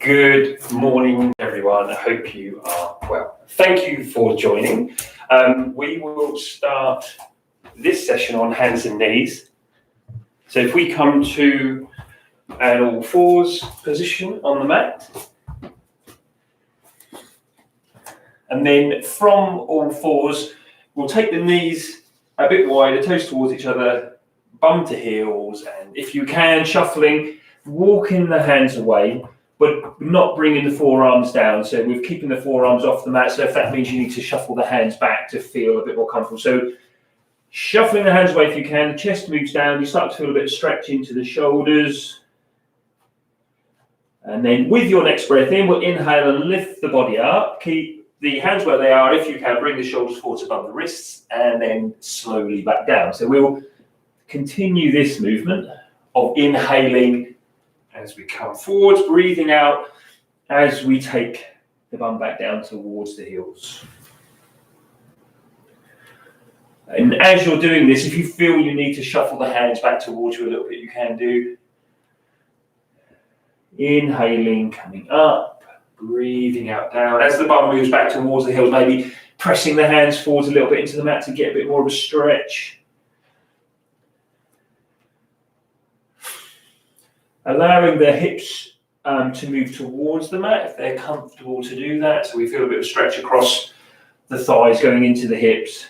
Good morning, everyone. I hope you are well. Thank you for joining. We will start this session on hands and knees. So if we come to an all fours position on the mat, and then from all fours, we'll take the knees a bit wider, toes towards each other, bum to heels, and if you can, shuffling, walking the hands away, but not bringing the forearms down. So we're keeping the forearms off the mat. So if that means you need to shuffle the hands back to feel a bit more comfortable. So shuffling the hands away if you can, the chest moves down, you start to feel a bit of stretch into the shoulders. And then with your next breath in, we'll inhale and lift the body up. Keep the hands where they are. If you can, bring the shoulders forward above the wrists and then slowly back down. So we'll continue this movement of inhaling as we come forwards, breathing out as we take the bum back down towards the heels. And as you're doing this, if you feel you need to shuffle the hands back towards you a little bit, you can do. Inhaling, coming up, breathing out down. As the bum moves back towards the heels, maybe pressing the hands forwards a little bit into the mat to get a bit more of a stretch. Allowing the hips to move towards the mat if they're comfortable to do that. So we feel a bit of stretch across the thighs going into the hips.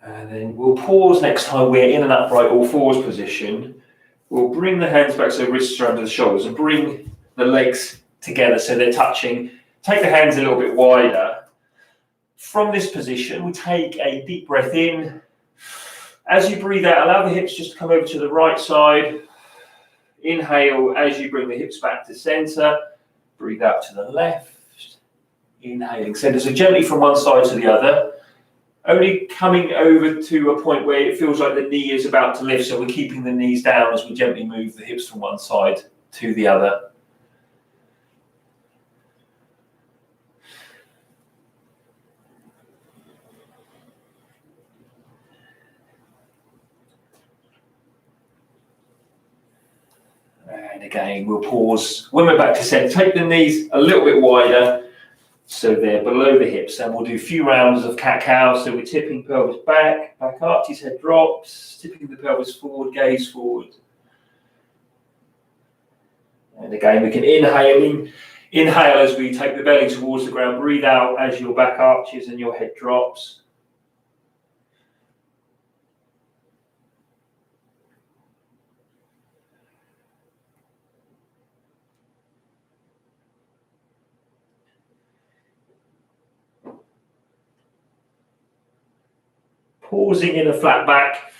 And then we'll pause next time we're in an upright all fours position. We'll bring the hands back so wrists are under the shoulders and bring the legs together so they're touching. Take the hands a little bit wider. From this position, we take a deep breath in. As you breathe out, allow the hips just to come over to the right side. Inhale as you bring the hips back to center. Breathe out to the left. Inhaling center. So gently from one side to the other. Only coming over to a point where it feels like the knee is about to lift. So we're keeping the knees down as we gently move the hips from one side to the other. And again, we'll pause. When we're back to center, take the knees a little bit wider so they're below the hips. And we'll do a few rounds of cat-cow. So we're tipping pelvis back up, his head drops, tipping the pelvis forward, gaze forward. And again, we can inhale as we take the belly towards the ground. Breathe out as your back arches and your head drops. Pausing in a flat back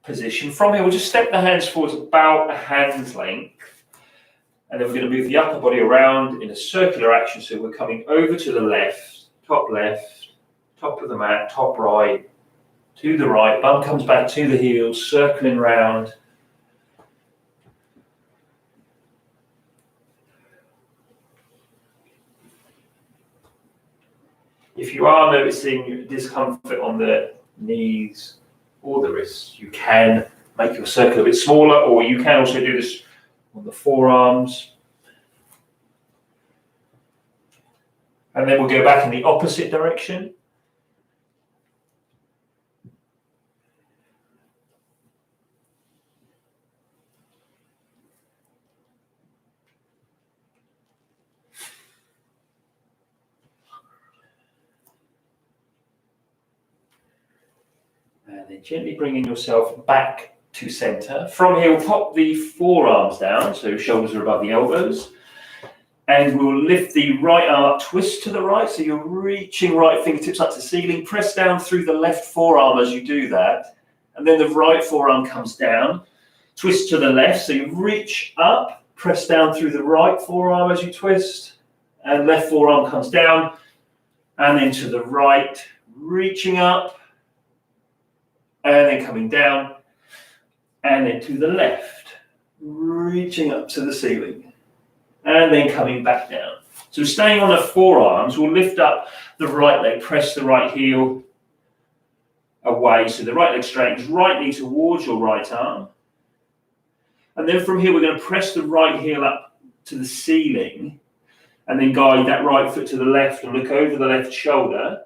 position. From here, we'll just step the hands forwards about a hand's length. And then we're going to move the upper body around in a circular action. So we're coming over to the left, top of the mat, top right, to the right. Bum comes back to the heels, circling round. If you are noticing discomfort on the knees or the wrists, you can make your circle a bit smaller, or you can also do this on the forearms. And then we'll go back in the opposite direction. And then gently bringing yourself back to center. From here, we'll pop the forearms down, so shoulders are above the elbows. And we'll lift the right arm up, twist to the right, so you're reaching right fingertips up to ceiling. Press down through the left forearm as you do that. And then the right forearm comes down. Twist to the left, so you reach up, press down through the right forearm as you twist. And left forearm comes down. And then to the right, reaching up. And then coming down, and then to the left, reaching up to the ceiling, and then coming back down. So staying on the forearms, we'll lift up the right leg, press the right heel, away. So the right leg straightens, right knee towards your right arm. And then from here, we're going to press the right heel up to the ceiling and then guide that right foot to the left and look over the left shoulder.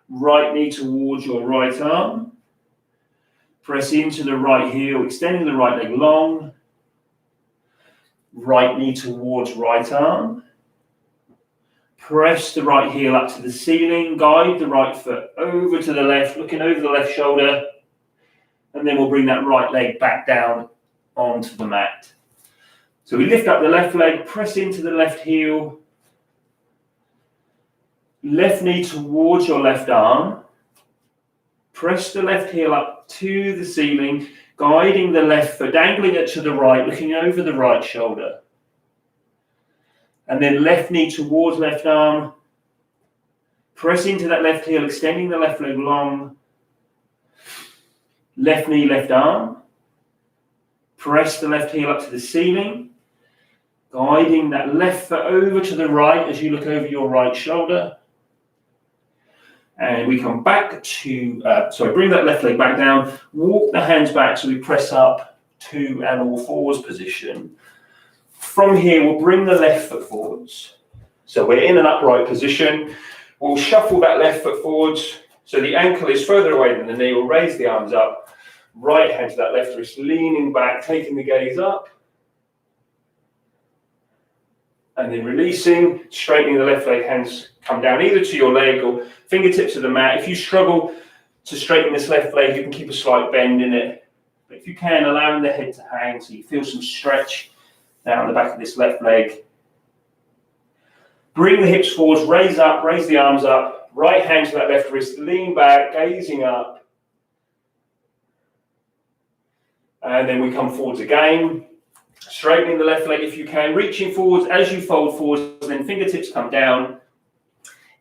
Right knee towards your right arm. Press into the right heel, extending the right leg long. Right knee towards right arm. Press the right heel up to the ceiling, guide the right foot over to the left, looking over the left shoulder, and then we'll bring that right leg back down onto the mat. So we lift up the left leg, press into the left heel, left knee towards your left arm, press the left heel up to the ceiling, guiding the left foot, dangling it to the right, looking over the right shoulder. And then left knee towards left arm. Press into that left heel, extending the left leg long. Left knee, left arm. Press the left heel up to the ceiling. Guiding that left foot over to the right as you look over your right shoulder. And we come back to, bring that left leg back down. Walk the hands back so we press up to an all fours position. From here, we'll bring the left foot forwards. So we're in an upright position. We'll shuffle that left foot forwards. So the ankle is further away than the knee. We'll raise the arms up. Right hand to that left wrist, leaning back, taking the gaze up. And then releasing, straightening the left leg, hands come down either to your leg or fingertips to the mat. If you struggle to straighten this left leg, you can keep a slight bend in it. But if you can, allowing the head to hang so you feel some stretch down the back of this left leg. Bring the hips forwards, raise up, raise the arms up. Right hand to that left wrist, lean back, gazing up. And then we come forwards again. Straightening the left leg if you can, reaching forwards as you fold forwards, then fingertips come down,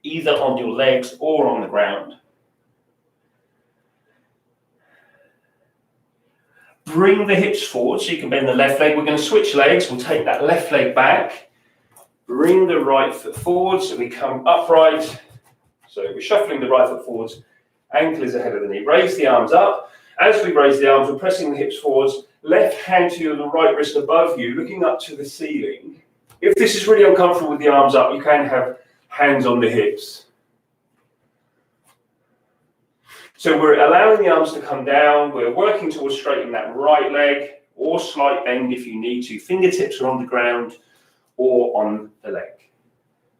either on your legs or on the ground. Bring the hips forward so you can bend the left leg. We're going to switch legs. We'll take that left leg back. Bring the right foot forward so we come upright. So we're shuffling the right foot forwards. Ankle is ahead of the knee. Raise the arms up. As we raise the arms, we're pressing the hips forwards. Left hand to the right wrist above you, looking up to the ceiling. If this is really uncomfortable with the arms up, you can have hands on the hips. So we're allowing the arms to come down. We're working towards straightening that right leg, or slight bend if you need to. Fingertips are on the ground or on the leg.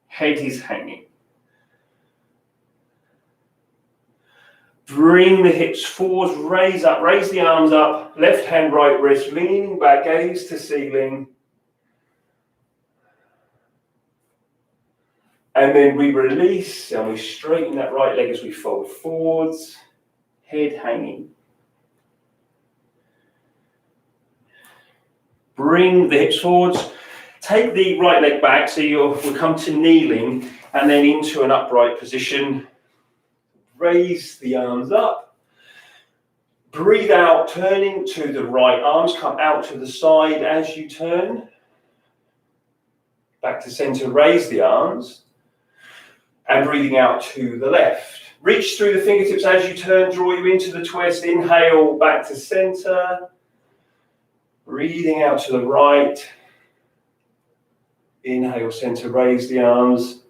Head is hanging. Bring the hips forward, raise up, raise the arms up, left hand, right wrist, leaning back, gaze to ceiling. And then we release and we straighten that right leg as we fold forwards, head hanging. Bring the hips forwards, take the right leg back so we'll come to kneeling and then into an upright position. Raise the arms up. Breathe out, turning to the right. Arms come out to the side as you turn. Back to center, raise the arms. And breathing out to the left. Reach through the fingertips as you turn, draw you into the twist. Inhale, back to center. Breathing out to the right. Inhale, center, raise the arms.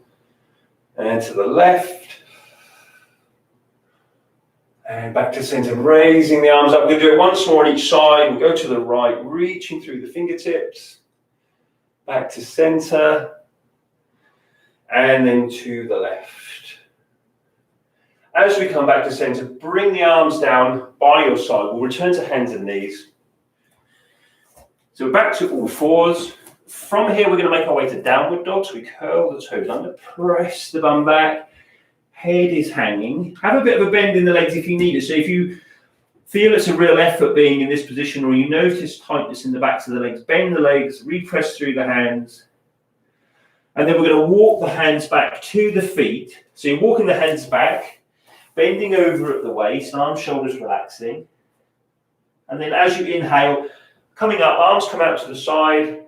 And to the left. And back to center, raising the arms up. We're going to do it once more on each side. We'll go to the right, reaching through the fingertips. Back to center. And then to the left. As we come back to center, bring the arms down by your side. We'll return to hands and knees. So back to all fours. From here, we're going to make our way to downward dog. So we curl the toes under, press the bum back. Head is hanging. Have a bit of a bend in the legs if you need it. So if you feel it's a real effort being in this position or you notice tightness in the backs of the legs, bend the legs, repress through the hands. And then we're going to walk the hands back to the feet. So you're walking the hands back, bending over at the waist, arms, shoulders relaxing. And then as you inhale, coming up, arms come out to the side,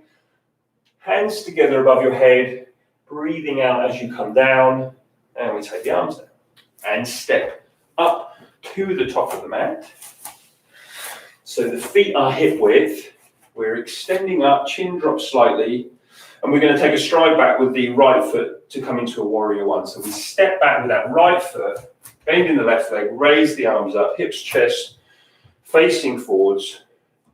hands together above your head, breathing out as you come down. And we take the arms down and step up to the top of the mat. So the feet are hip width. We're extending up, chin drops slightly, and we're going to take a stride back with the right foot to come into a warrior one. So we step back with that right foot, bend in the left leg, raise the arms up, hips, chest, facing forwards.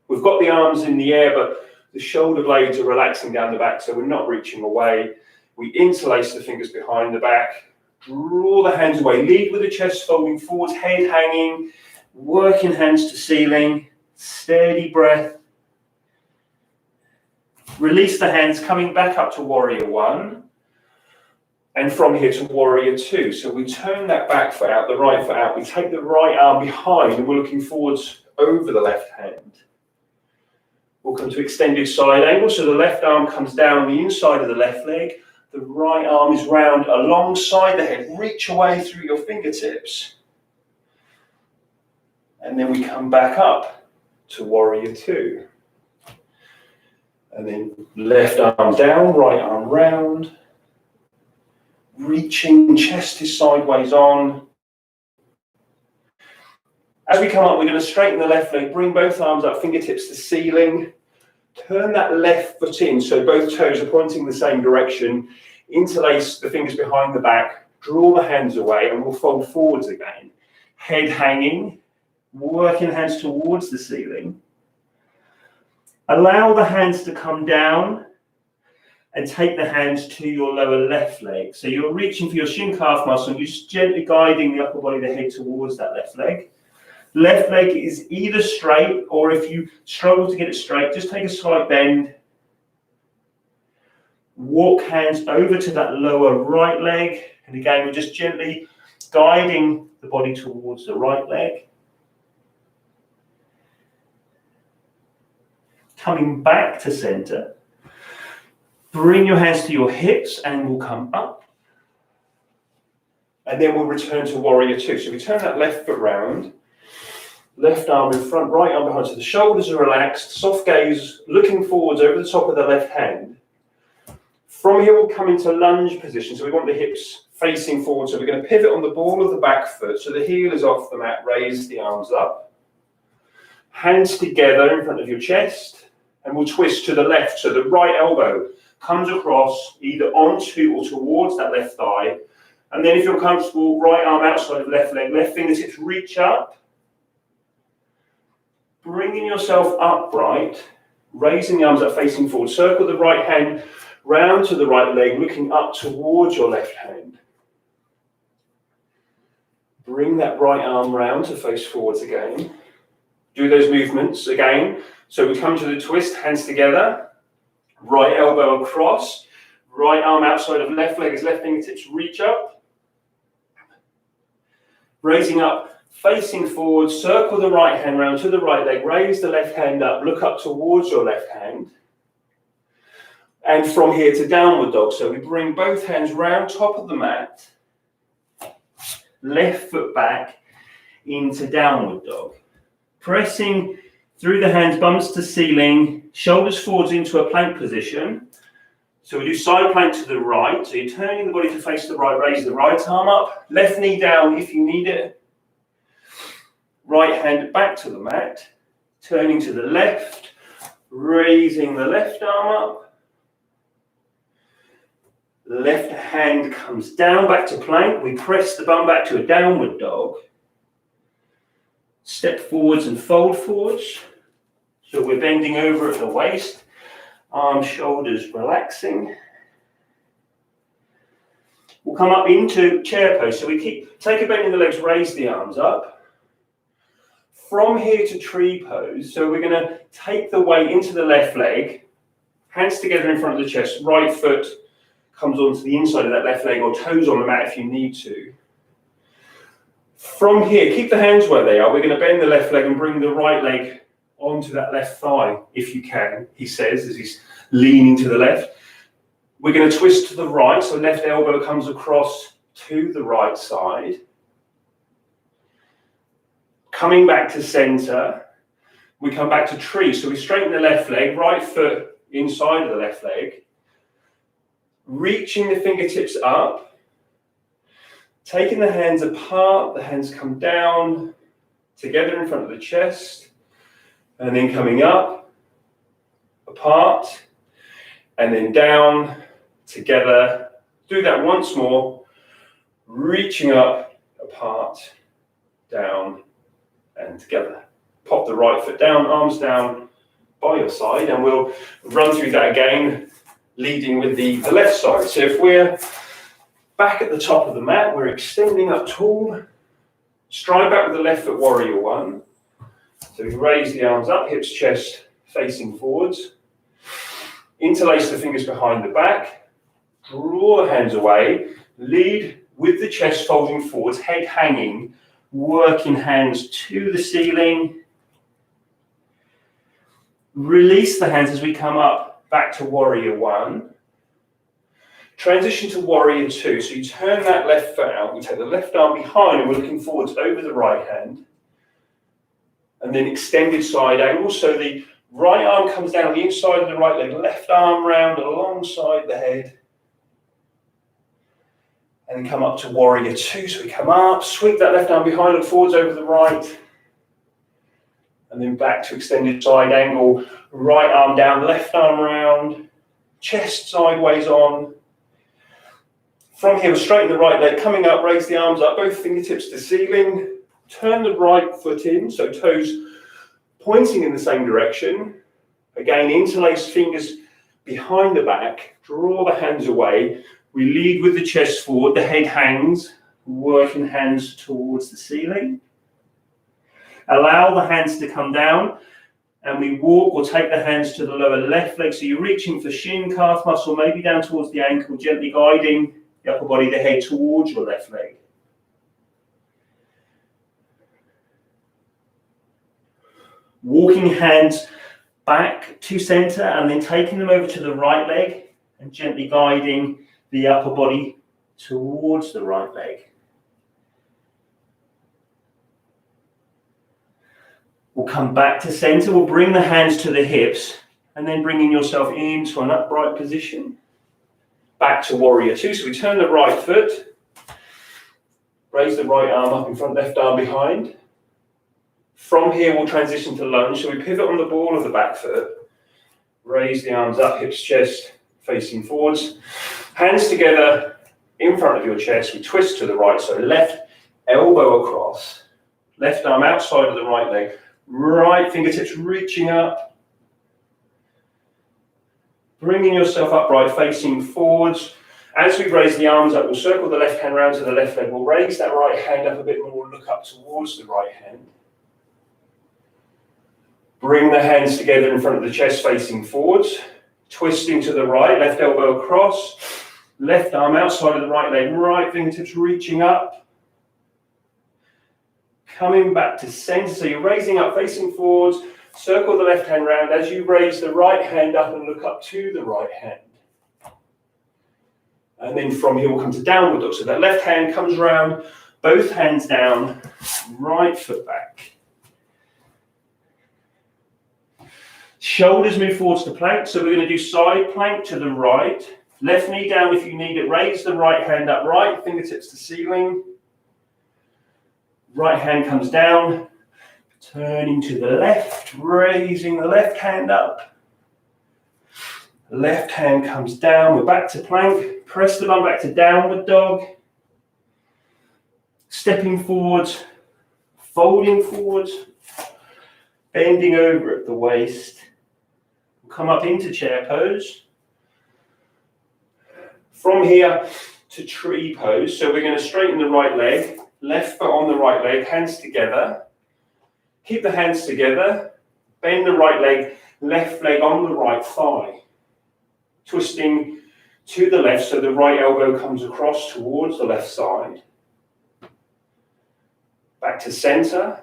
We've got the arms in the air, but the shoulder blades are relaxing down the back, so we're not reaching away. We interlace the fingers behind the back, draw the hands away, lead with the chest folding forwards, head hanging, working hands to ceiling, steady breath. Release the hands, coming back up to warrior one, and from here to warrior two. So we turn that back foot out, the right foot out. We take the right arm behind, and we're looking forwards over the left hand. We'll come to extended side angle, so the left arm comes down the inside of the left leg. The right arm is round alongside the head. Reach away through your fingertips. And then we come back up to warrior two. And then left arm down, right arm round. Reaching, chest is sideways on. As we come up, we're going to straighten the left leg, bring both arms up, fingertips to ceiling. Turn that left foot in, so both toes are pointing the same direction. Interlace the fingers behind the back, draw the hands away, and we'll fold forwards again. Head hanging, working hands towards the ceiling. Allow the hands to come down and take the hands to your lower left leg. So you're reaching for your shin calf muscle, and you're just gently guiding the upper body of the head towards that left leg. Left leg is either straight, or if you struggle to get it straight, just take a slight bend. Walk hands over to that lower right leg. And again, we're just gently guiding the body towards the right leg. Coming back to center. Bring your hands to your hips and we'll come up. And then we'll return to warrior two. So we turn that left foot round. Left arm in front, right arm behind. So the shoulders are relaxed. Soft gaze looking forwards over the top of the left hand. From here, we'll come into lunge position. So we want the hips facing forward. So we're going to pivot on the ball of the back foot. So the heel is off the mat. Raise the arms up. Hands together in front of your chest. And we'll twist to the left. So the right elbow comes across either onto or towards that left thigh. And then if you're comfortable, right arm outside of left leg. Left fingertips reach up. Bringing yourself upright. Raising the arms up facing forward. Circle the right hand round to the right leg, looking up towards your left hand. Bring that right arm round to face forwards again. Do those movements again. So we come to the twist, hands together. Right elbow across. Right arm outside of left leg as left fingertips reach up. Raising up, facing forward, circle the right hand round to the right leg. Raise the left hand up, look up towards your left hand. And from here to downward dog. So we bring both hands round top of the mat. Left foot back into downward dog. Pressing through the hands, bums to ceiling, shoulders forwards into a plank position. So we do side plank to the right. So you're turning the body to face the right, raise the right arm up. Left knee down if you need it. Right hand back to the mat. Turning to the left, raising the left arm up. Left hand comes down back to plank. We press the bum back to a downward dog. Step forwards and fold forwards. So we're bending over at the waist. Arms, shoulders relaxing. We'll come up into chair pose. So we take a bend in the legs, raise the arms up. From here to tree pose. So we're going to take the weight into the left leg. Hands together in front of the chest. Right foot comes onto the inside of that left leg, or toes on the mat if you need to. From here, keep the hands where they are. We're going to bend the left leg and bring the right leg onto that left thigh, if you can, he says, as he's leaning to the left. We're going to twist to the right, so left elbow comes across to the right side. Coming back to center, we come back to tree. So we straighten the left leg, right foot inside of the left leg. Reaching the fingertips up, Taking the hands apart, the hands come down, together in front of the chest, and then coming up, apart, and then down, together. Do that once more, reaching up, apart, down, and together. Pop the right foot down, arms down by your side, and we'll run through that again, leading with the left side. So if we're back at the top of the mat, we're extending up tall, stride back with the left foot, warrior one. So we raise the arms up, hips, chest facing forwards. Interlace the fingers behind the back, draw the hands away, lead with the chest folding forwards, head hanging, working hands to the ceiling. Release the hands as we come up back to warrior one. Transition to warrior two. So you turn that left foot out, we take the left arm behind and we're looking forwards over the right hand. And then extended side angle. So the right arm comes down the inside of the right leg, left arm round alongside the head. And then come up to warrior two. So we come up, sweep that left arm behind and forwards over the right. And then back to extended side angle, right arm down, left arm round, chest sideways on. From here, we'll straighten the right leg, coming up, raise the arms up, both fingertips to ceiling. Turn the right foot in, so toes pointing in the same direction. Again, interlace fingers behind the back, draw the hands away. We lead with the chest forward, the head hangs, working hands towards the ceiling. Allow the hands to come down, and we walk or take the hands to the lower left leg. So you're reaching for shin, calf muscle, maybe down towards the ankle, gently guiding the upper body, the head towards your left leg. Walking hands back to center and then taking them over to the right leg and gently guiding the upper body towards the right leg. We'll come back to center. We'll bring the hands to the hips and then bringing yourself into an upright position. Back to warrior two. So we turn the right foot, raise the right arm up in front, left arm behind. From here, we'll transition to lunge. So we pivot on the ball of the back foot, raise the arms up, hips, chest facing forwards. Hands together in front of your chest. We twist to the right. So left elbow across, left arm outside of the right leg, right fingertips reaching up. Bringing yourself upright, facing forwards. As we raise the arms up, we'll circle the left hand round to the left leg. We'll raise that right hand up a bit more, look up towards the right hand. Bring the hands together in front of the chest, facing forwards. Twisting to the right, left elbow across. Left arm outside of the right leg, right fingertips reaching up. Coming back to center, so you're raising up, facing forwards. Circle the left hand round as you raise the right hand up and look up to the right hand. And then from here we'll come to downward dog. So that left hand comes round, both hands down, right foot back. Shoulders move forwards to plank. So we're going to do side plank to the right. Left knee down if you need it. Raise the right hand up, right fingertips to ceiling. Right hand comes down. Turning to the left, raising the left hand up. Left hand comes down, we're back to plank. Press the bum back to downward dog. Stepping forwards, folding forwards, bending over at the waist. We'll come up into chair pose. From here to tree pose, so we're going to straighten the right leg, left foot on the right leg, hands together. Keep the hands together, bend the right leg, left leg on the right thigh. Twisting to the left so the right elbow comes across towards the left side. Back to center.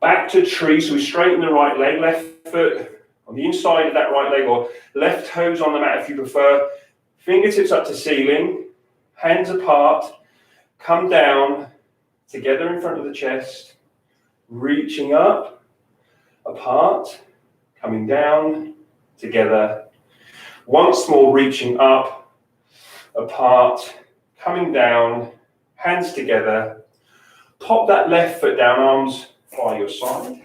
Back to tree, so we straighten the right leg, left foot on the inside of that right leg or left toes on the mat if you prefer. Fingertips up to ceiling, hands apart, come down, together in front of the chest. Reaching up, apart, coming down, together. Once more, reaching up, apart, coming down, hands together. Pop that left foot down, arms by your side.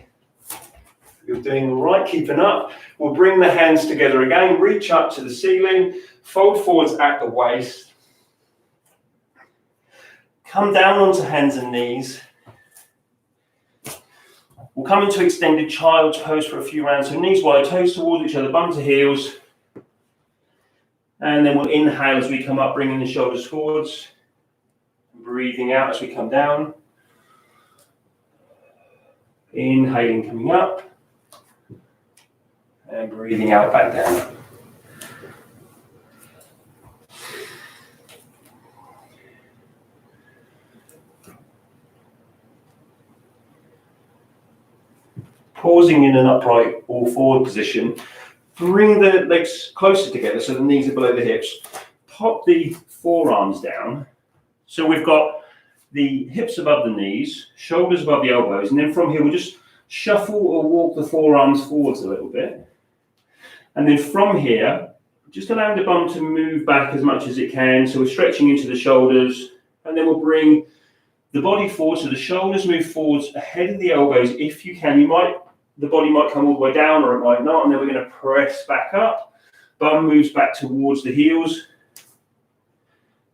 You're doing all right, keeping up. We'll bring the hands together again, reach up to the ceiling, fold forwards at the waist. Come down onto hands and knees. We'll come into extended child's pose for a few rounds. So knees wide, toes towards each other, bum to heels. And then we'll inhale as we come up, bringing the shoulders forwards. Breathing out as we come down. Inhaling, coming up. And breathing out, back down. Pausing in an upright or forward position. Bring the legs closer together so the knees are below the hips. Pop the forearms down. So we've got the hips above the knees, shoulders above the elbows, and then from here we'll just shuffle or walk the forearms forwards a little bit. And then from here, just allowing the bum to move back as much as it can. So we're stretching into the shoulders, and then we'll bring the body forward so the shoulders move forwards ahead of the elbows if you can. The body might come all the way down or it might not, and then we're going to press back up. Bum moves back towards the heels,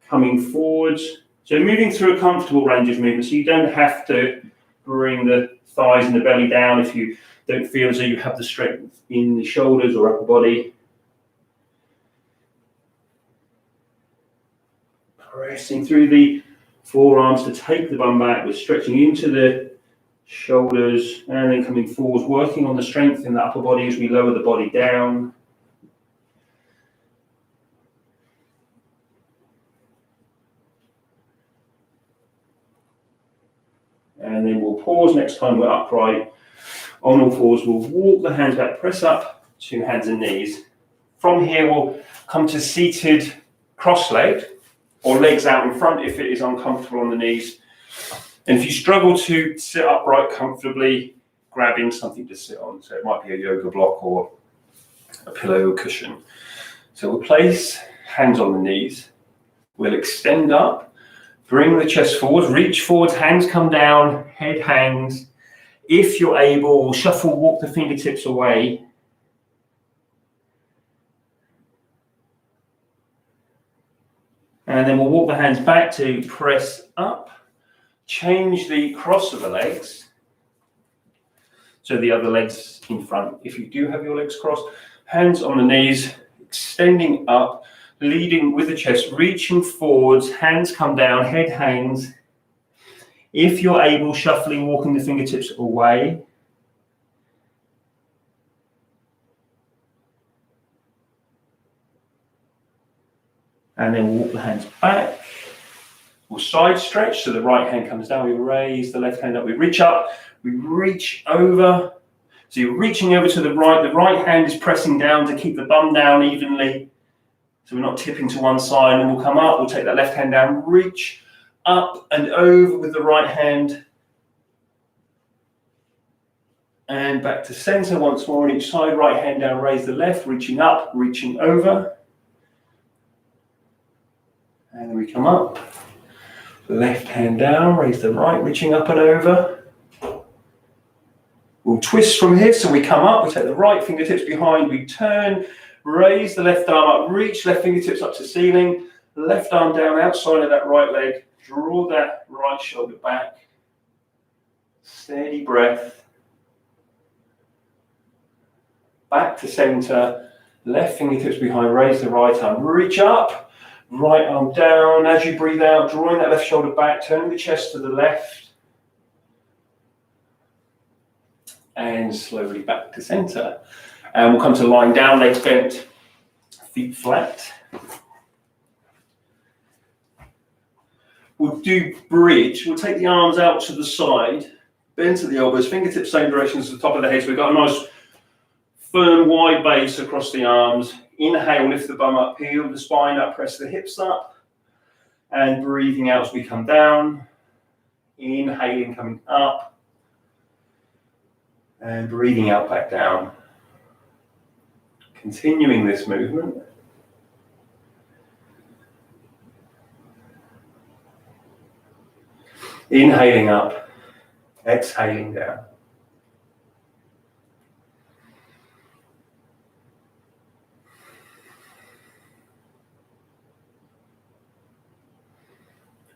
coming forwards. So moving through a comfortable range of movement, so you don't have to bring the thighs and the belly down if you don't feel as though you have the strength in the shoulders or upper body. Pressing through the forearms to take the bum back. We're stretching into the shoulders and then coming forwards, working on the strength in the upper body as we lower the body down. And then we'll pause next time we're upright. On all fours, we'll walk the hands back, press up to hands and knees. From here, we'll come to seated cross-legged or legs out in front if it is uncomfortable on the knees. And if you struggle to sit upright comfortably, grabbing something to sit on. So it might be a yoga block or a pillow or cushion. So we'll place hands on the knees. We'll extend up, bring the chest forward, reach forwards, hands come down, head hangs. If you're able, shuffle, walk the fingertips away. And then we'll walk the hands back to press up. Change the cross of the legs. So the other leg's in front. If you do have your legs crossed, hands on the knees, extending up, leading with the chest, reaching forwards, hands come down, head hangs. If you're able, shuffling, walking the fingertips away. And then we'll walk the hands back. We'll side stretch, so the right hand comes down, we raise the left hand up, we reach up, we reach over. So you're reaching over to the right hand is pressing down to keep the bum down evenly. So we're not tipping to one side, and we'll come up, we'll take that left hand down, reach up and over with the right hand. And back to center once more on each side, right hand down, raise the left, reaching up, reaching over. And then we come up. Left hand down, raise the right, reaching up and over. We'll twist from here, so we come up, we take the right fingertips behind, we turn, raise the left arm up, reach left fingertips up to ceiling, left arm down outside of that right leg, draw that right shoulder back. Steady breath. Back to center, left fingertips behind, raise the right arm, reach up. Right arm down as you breathe out, drawing that left shoulder back, turning the chest to the left. And slowly back to center. And we'll come to lying down, legs bent, feet flat. We'll do bridge. We'll take the arms out to the side, bend to the elbows, fingertips same direction as the top of the head. So we've got a nice firm wide base across the arms. Inhale, lift the bum up, peel the spine up, press the hips up. And breathing out as we come down. Inhaling, coming up. And breathing out, back down. Continuing this movement. Inhaling up, exhaling down.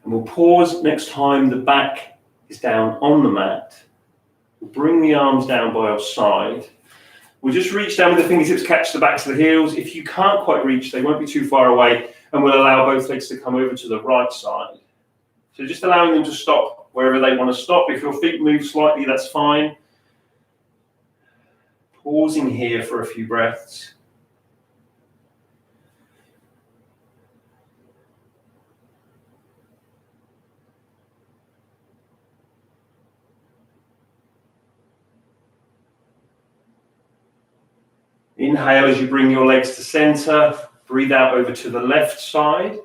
And we'll pause next time the back is down on the mat. We'll bring the arms down by our side. We'll just reach down with the fingertips, catch the backs of the heels. If you can't quite reach, they won't be too far away, and we'll allow both legs to come over to the right side. So just allowing them to stop wherever they want to stop. If your feet move slightly, that's fine. Pausing here for a few breaths. Inhale as you bring your legs to center. Breathe out over to the left side.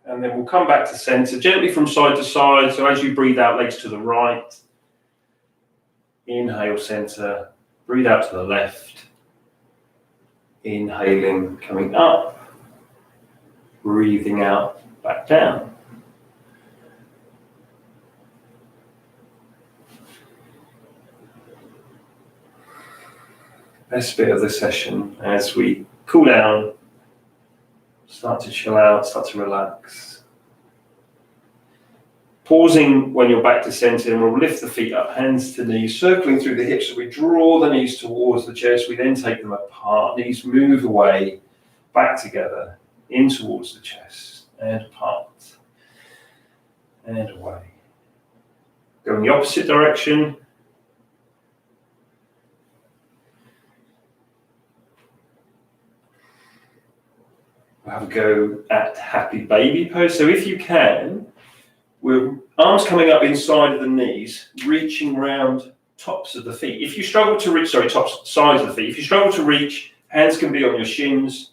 And then we'll come back to center, gently from side to side. So as you breathe out, legs to the right. Inhale, center. Breathe out to the left. Inhaling, coming up. Breathing out, back down. Best bit of the session as we cool down, start to chill out, start to relax. Pausing when you're back to center, and we'll lift the feet up, hands to knees, circling through the hips. So we draw the knees towards the chest. We then take them apart. Knees move away, back together, in towards the chest, and apart, and away. Go in the opposite direction. We'll have a go at happy baby pose. So if you can, with arms coming up inside of the knees, reaching round tops of the feet. If you struggle to reach, tops, sides of the feet. If you struggle to reach, hands can be on your shins.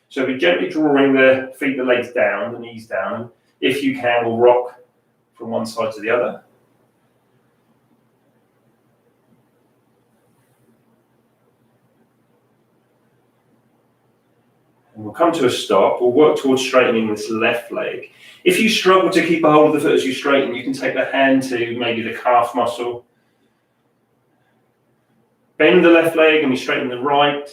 So be gently drawing the feet, the legs down, the knees down. If you can, we'll rock from one side to the other. And we'll come to a stop. We'll work towards straightening this left leg. If you struggle to keep a hold of the foot as you straighten, you can take the hand to maybe the calf muscle. Bend the left leg and we straighten the right.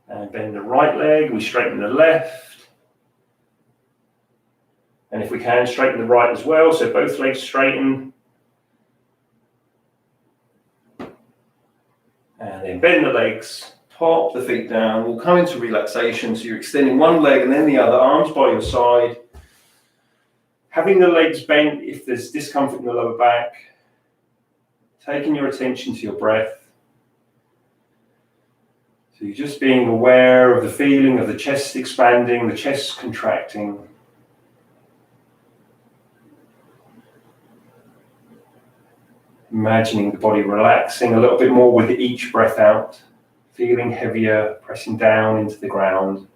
And bend the right leg, we straighten the left. And if we can, straighten the right as well, so both legs straighten. And then bend the legs, pop the feet down. We'll come into relaxation, so you're extending one leg and then the other, arms by your side. Having the legs bent if there's discomfort in the lower back. Taking your attention to your breath. So you're just being aware of the feeling of the chest expanding, the chest contracting. Imagining the body relaxing a little bit more with each breath out, feeling heavier, pressing down into the ground.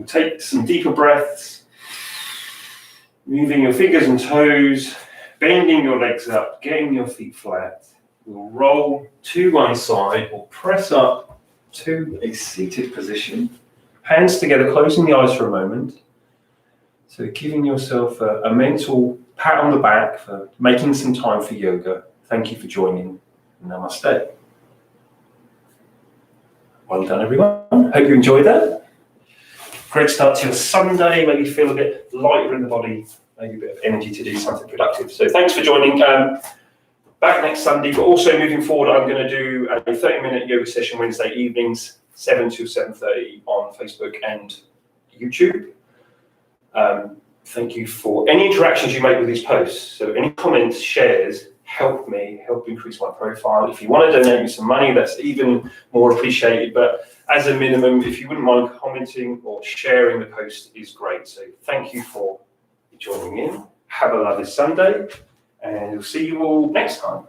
take some deeper breaths, moving your fingers and toes, bending your legs up, getting your feet flat. We'll roll to one side or press up to a seated position. Hands together, closing the eyes for a moment. So giving yourself a mental pat on the back for making some time for yoga. Thank you for joining. Namaste. Well done, everyone. Hope you enjoyed that. Great start to your Sunday. Maybe feel a bit lighter in the body, maybe a bit of energy to do something productive. So thanks for joining. Back next Sunday, but also moving forward, I'm going to do a 30-minute yoga session Wednesday evenings, 7 to 7:30 on Facebook and YouTube. Thank you for any interactions you make with these posts. So any comments, shares, help increase my profile. If you want to donate me some money, that's even more appreciated. But as a minimum, if you wouldn't mind commenting or sharing the post is great. So thank you for joining in. Have a lovely Sunday, and we'll see you all next time.